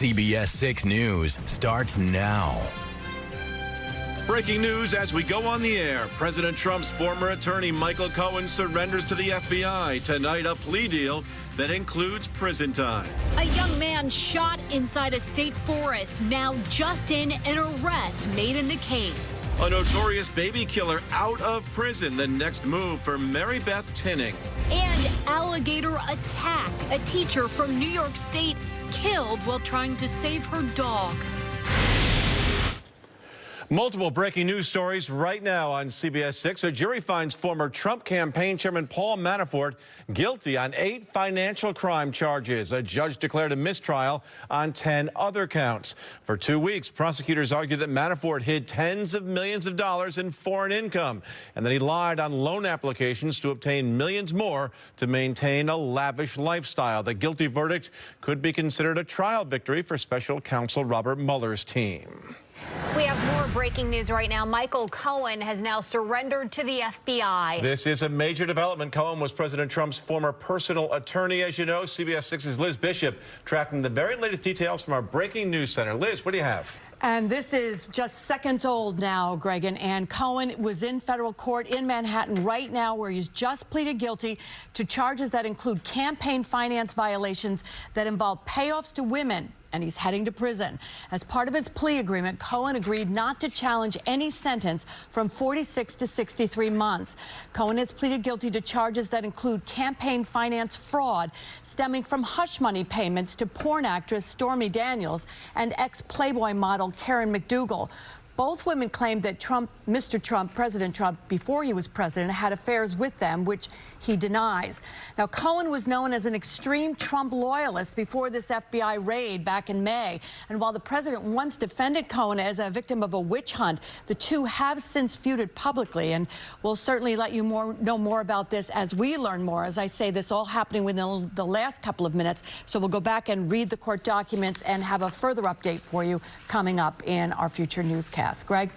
CBS 6 News starts now. Breaking news as we go on the air. President Trump's former attorney Michael Cohen surrenders to the FBI. Tonight, a plea deal that includes prison time. A young man shot inside a state forest, now just in an arrest made in the case. A notorious baby killer out of prison. The next move for Mary Beth Tinning. And alligator attack. A teacher from New York State killed while trying to save her dog. Multiple breaking news stories right now on CBS 6. A jury finds former Trump campaign chairman Paul Manafort guilty on 8 financial crime charges. A judge declared a mistrial on 10 other counts. For 2 weeks, prosecutors argued that Manafort hid tens of millions of dollars in foreign income and that he lied on loan applications to obtain millions more to maintain a lavish lifestyle. The guilty verdict could be considered a trial victory for special counsel Robert Mueller's team. We have more breaking news right now. Michael Cohen has now surrendered to the FBI. This is a major development. Cohen was President Trump's former personal attorney. As you know, CBS 6's Liz Bishop tracking the very latest details from our breaking news center. Liz, what do you have? And this is just seconds old now, Greg and Ann. Cohen was in federal court in Manhattan right now, where he's just pleaded guilty to charges that include campaign finance violations that involve payoffs to women. And he's heading to prison. As part of his plea agreement, Cohen agreed not to challenge any sentence from 46 to 63 months. Cohen has pleaded guilty to charges that include campaign finance fraud stemming from hush money payments to porn actress Stormy Daniels and ex-Playboy model Karen McDougal. Both women claimed that Mr. Trump, President Trump, before he was president, had affairs with them, which he denies. Now, Cohen was known as an extreme Trump loyalist before this FBI raid back in May. And while the president once defended Cohen as a victim of a witch hunt, the two have since feuded publicly. And we'll certainly let you know more about this as we learn more. As I say, this all happening within the last couple of minutes. So we'll go back and read the court documents and have a further update for you coming up in our future newscast. Greg?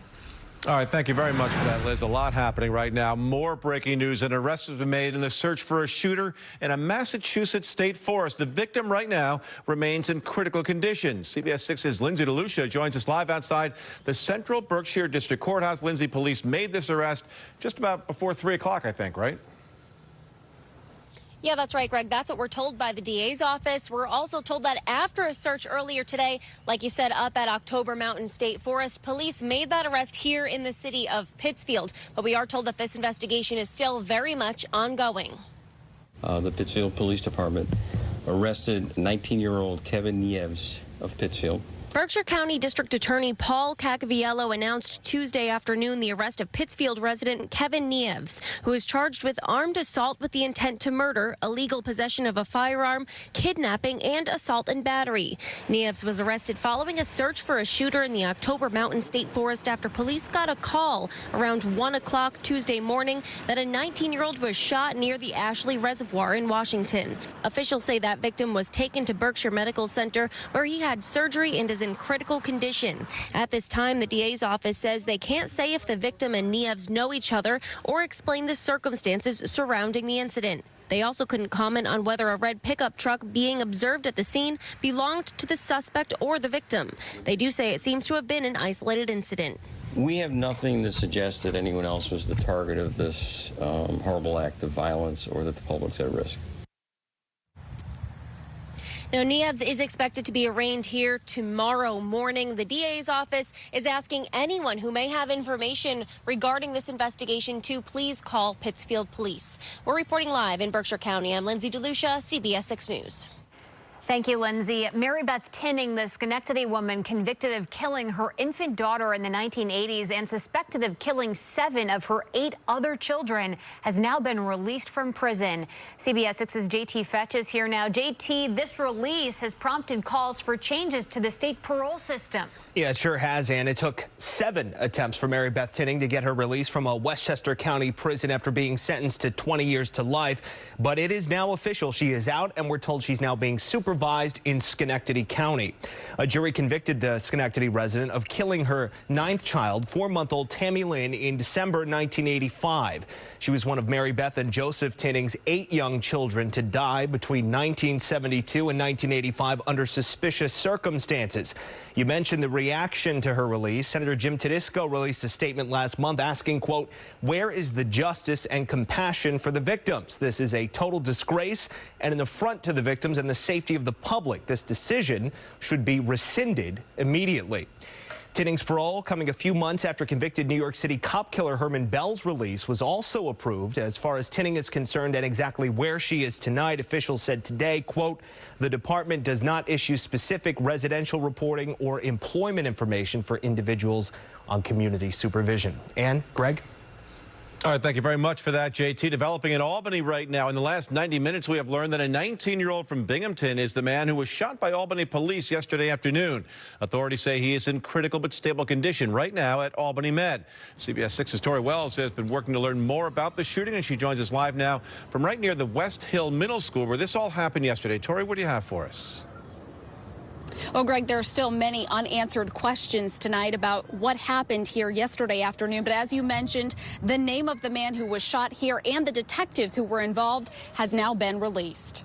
All right, thank you very much for that, Liz. A lot happening right now. More breaking news. An arrest has been made in the search for a shooter in a Massachusetts state forest. The victim right now remains in critical condition. CBS 6's Lindsay DeLucia joins us live outside the Central Berkshire District Courthouse. Lindsay, police made this arrest just about before 3 o'clock, I think, right? Yeah, that's right, Greg. That's what we're told by the DA's office. We're also told that after a search earlier today, like you said, up at October Mountain State Forest, police made that arrest here in the city of Pittsfield. But we are told that this investigation is still very much ongoing. The Pittsfield Police Department arrested 19-year-old Kevin Nieves of Pittsfield. Berkshire County District Attorney Paul Cacaviello announced Tuesday afternoon the arrest of Pittsfield resident Kevin Nieves, who is charged with armed assault with the intent to murder, illegal possession of a firearm, kidnapping, and assault and battery. Nieves was arrested following a search for a shooter in the October Mountain State Forest after police got a call around 1 o'clock Tuesday morning that a 19-year-old was shot near the Ashley Reservoir in Washington. Officials say that victim was taken to Berkshire Medical Center, where he had surgery and is in critical condition. At this time, the DA's office says they can't say if the victim and Nieves know each other or explain the circumstances surrounding the incident. They also couldn't comment on whether a red pickup truck being observed at the scene belonged to the suspect or the victim. They do say it seems to have been an isolated incident. We have nothing to suggest that anyone else was the target of this horrible act of violence or that the public's at risk. Now, Nieves is expected to be arraigned here tomorrow morning. The DA's office is asking anyone who may have information regarding this investigation to please call Pittsfield Police. We're reporting live in Berkshire County. I'm Lindsay DeLucia, CBS 6 News. Thank you, Lindsay. Mary Beth Tinning, the Schenectady woman convicted of killing her infant daughter in the 1980s and suspected of killing 7 of her 8 other children, has now been released from prison. CBS 6's JT Fetch is here now. JT, this release has prompted calls for changes to the state parole system. Yeah, it sure has, and it took 7 attempts for Mary Beth Tinning to get her release from a Westchester County prison after being sentenced to 20 years to life. But it is now official. She is out, and we're told she's now being supervised supervised in Schenectady County. A jury convicted the Schenectady resident of killing her 9th child, 4-month-old Tammy Lynn, in December 1985. She was one of Mary Beth and Joseph Tinning's 8 young children to die between 1972 and 1985 under suspicious circumstances. You mentioned the reaction to her release. Senator Jim Tedisco released a statement last month asking, quote, "Where is the justice and compassion for the victims? This is a total disgrace and an affront to the victims and the safety of the public. This decision should be rescinded immediately." Tinning's parole, coming a few months after convicted New York City cop killer Herman Bell's release, was also approved. As far as Tinning is concerned and exactly where she is tonight, officials said today, quote, "The department does not issue specific residential reporting or employment information for individuals on community supervision." And Greg? All right, thank you very much for that, JT. Developing in Albany right now. In the last 90 minutes, we have learned that a 19-year-old from Binghamton is the man who was shot by Albany police yesterday afternoon. Authorities say he is in critical but stable condition right now at Albany Med. CBS 6's Tori Wells has been working to learn more about the shooting, and she joins us live now from right near the West Hill Middle School, where this all happened yesterday. Tori, what do you have for us? Well, Greg, there are still many unanswered questions tonight about what happened here yesterday afternoon. But as you mentioned, the name of the man who was shot here and the detectives who were involved has now been released.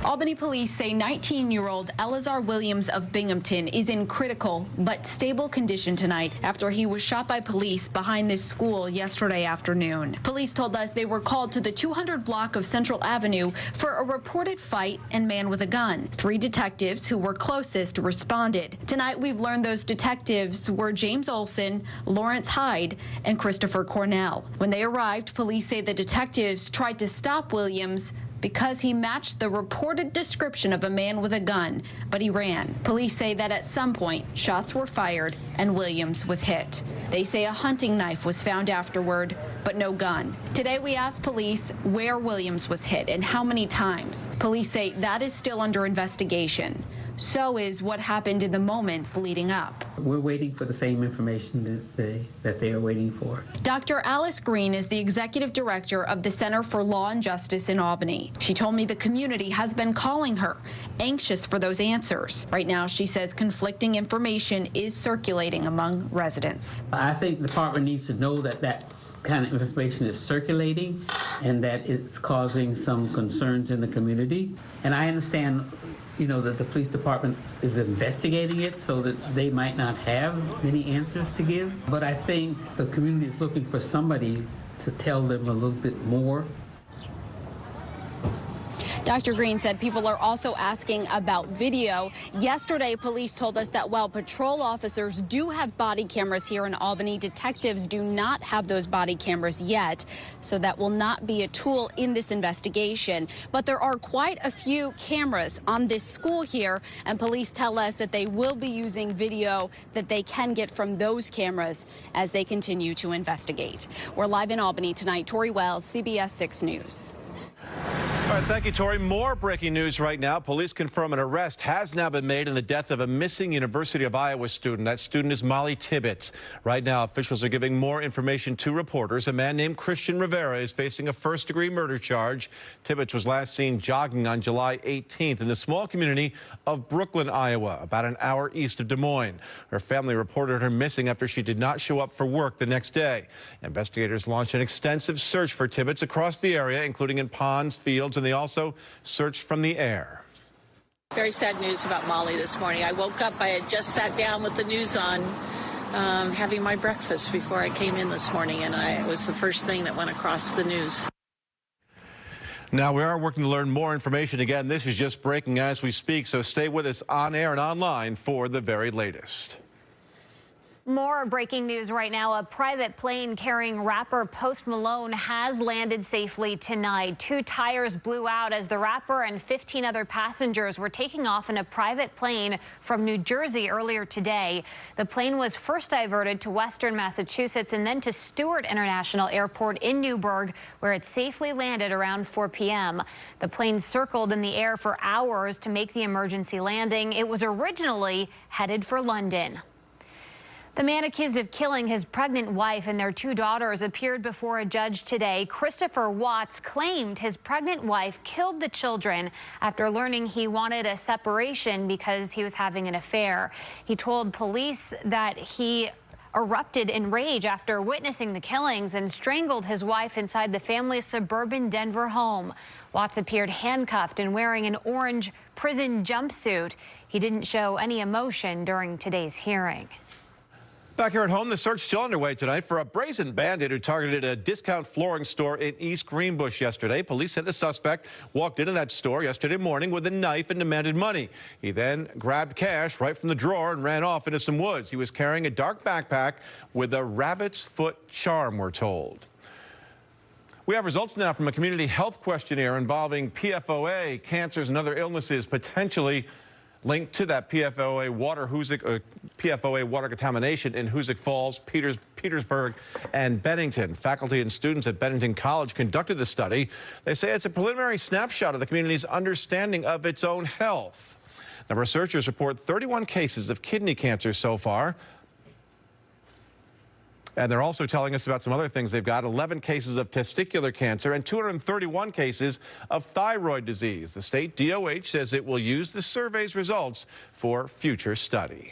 Albany police say 19-year-old Elazar Williams of Binghamton is in critical but stable condition tonight after he was shot by police behind this school yesterday afternoon. Police told us they were called to the 200 block of Central Avenue for a reported fight and man with a gun. 3 detectives who were closest responded. Tonight, we've learned those detectives were James Olson, Lawrence Hyde, and Christopher Cornell. When they arrived, police say the detectives tried to stop Williams because he matched the reported description of a man with a gun, but he ran. Police say that at some point, shots were fired and Williams was hit. They say a hunting knife was found afterward, but no gun. Today, we asked police where Williams was hit and how many times. Police say that is still under investigation. So is what happened in the moments leading up. We're waiting for the same information that they are waiting for. Dr. Alice Green is the executive director of the Center for Law and Justice in Albany. She told me the community has been calling her, anxious for those answers. Right now, she says conflicting information is circulating among residents. I think the department needs to know that that kind of information is circulating and that it's causing some concerns in the community. And I understand, you know, that the police department is investigating it so that they might not have many answers to give. But I think the community is looking for somebody to tell them a little bit more. Dr. Green said people are also asking about video. Yesterday, police told us that while patrol officers do have body cameras here in Albany, detectives do not have those body cameras yet. So that will not be a tool in this investigation. But there are quite a few cameras on this school here, and police tell us that they will be using video that they can get from those cameras as they continue to investigate. We're live in Albany tonight. Tori Wells, CBS 6 News. All right, thank you, Tori. More breaking news right now. Police confirm an arrest has now been made in the death of a missing University of Iowa student. That student is Molly Tibbetts. Right now, officials are giving more information to reporters. A man named Christian Rivera is facing a first-degree murder charge. Tibbetts was last seen jogging on July 18th in the small community of Brooklyn, Iowa, about an hour east of Des Moines. Her family reported her missing after she did not show up for work the next day. Investigators launched an extensive search for Tibbetts across the area, including in ponds, fields, and they also searched from the air. Very sad news about Molly this morning. I woke up, I had just sat down with the news on, having my breakfast before I came in this morning, and it was the first thing that went across the news. Now, we are working to learn more information. Again, this is just breaking as we speak, so stay with us on air and online for the very latest. More breaking news right now. A private plane carrying rapper Post Malone has landed safely tonight. 2 tires blew out as the rapper and 15 other passengers were taking off in a private plane from New Jersey earlier today. The plane was first diverted to Western Massachusetts and then to Stewart International Airport in Newburgh, where it safely landed around 4 p.m. The plane circled in the air for hours to make the emergency landing. It was originally headed for London. The man accused of killing his pregnant wife and their 2 daughters appeared before a judge today. Christopher Watts claimed his pregnant wife killed the children after learning he wanted a separation because he was having an affair. He told police that he erupted in rage after witnessing the killings and strangled his wife inside the family's suburban Denver home. Watts appeared handcuffed and wearing an orange prison jumpsuit. He didn't show any emotion during today's hearing. Back here at home, the search still underway tonight for a brazen bandit who targeted a discount flooring store in East Greenbush yesterday. Police said the suspect walked into that store yesterday morning with a knife and demanded money. He then grabbed cash right from the drawer and ran off into some woods. He was carrying a dark backpack with a rabbit's foot charm, we're told. We have results now from a community health questionnaire involving PFOA, cancers, and other illnesses potentially linked to that PFOA water contamination in Hoosick Falls, Petersburg, and Bennington. Faculty and students at Bennington College conducted the study. They say it's a preliminary snapshot of the community's understanding of its own health. Now, researchers report 31 cases of kidney cancer so far. And they're also telling us about some other things. They've got 11 cases of testicular cancer and 231 cases of thyroid disease. The state DOH says it will use the survey's results for future study.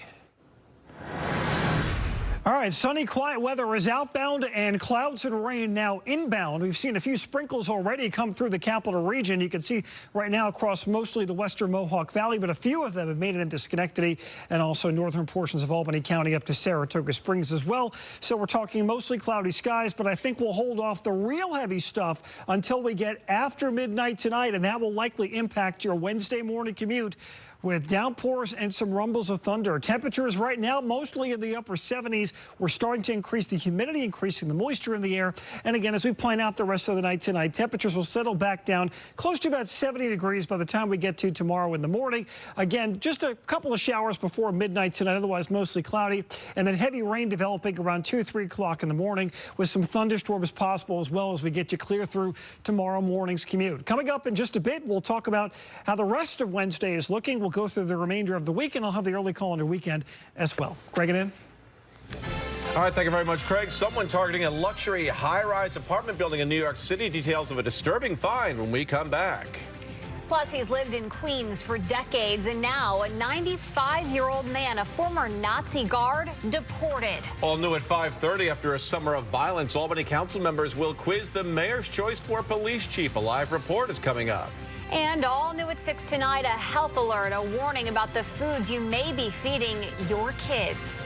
All right, sunny, quiet weather is outbound and clouds and rain now inbound. We've seen a few sprinkles already come through the capital region. You can see right now across mostly the western Mohawk Valley, but a few of them have made it into Schenectady and also northern portions of Albany County up to Saratoga Springs as well. So we're talking mostly cloudy skies, but I think we'll hold off the real heavy stuff until we get after midnight tonight, and that will likely impact your Wednesday morning commute with downpours and some rumbles of thunder. Temperatures right now mostly in the upper 70s. We're starting to increase the humidity, increasing the moisture in the air. And again, as we plan out the rest of the night tonight, temperatures will settle back down close to about 70 degrees by the time we get to tomorrow in the morning. Again, just a couple of showers before midnight tonight, otherwise mostly cloudy. And then heavy rain developing around 2 or 3 o'clock in the morning with some thunderstorms possible as well as we get you clear through tomorrow morning's commute. Coming up in just a bit, we'll talk about how the rest of Wednesday is looking. We'll go through the remainder of the week, and I'll have the early calendar weekend as well. Greg and Ann. All right, thank you very much, Craig. Someone targeting a luxury high-rise apartment building in New York City. Details of a disturbing find when we come back. Plus, he's lived in Queens for decades, and now a 95-year-old man, a former Nazi guard, deported. All new at 5:30 after a summer of violence. Albany council members will quiz the mayor's choice for police chief. A live report is coming up. And all new at 6 tonight, a health alert, a warning about the foods you may be feeding your kids.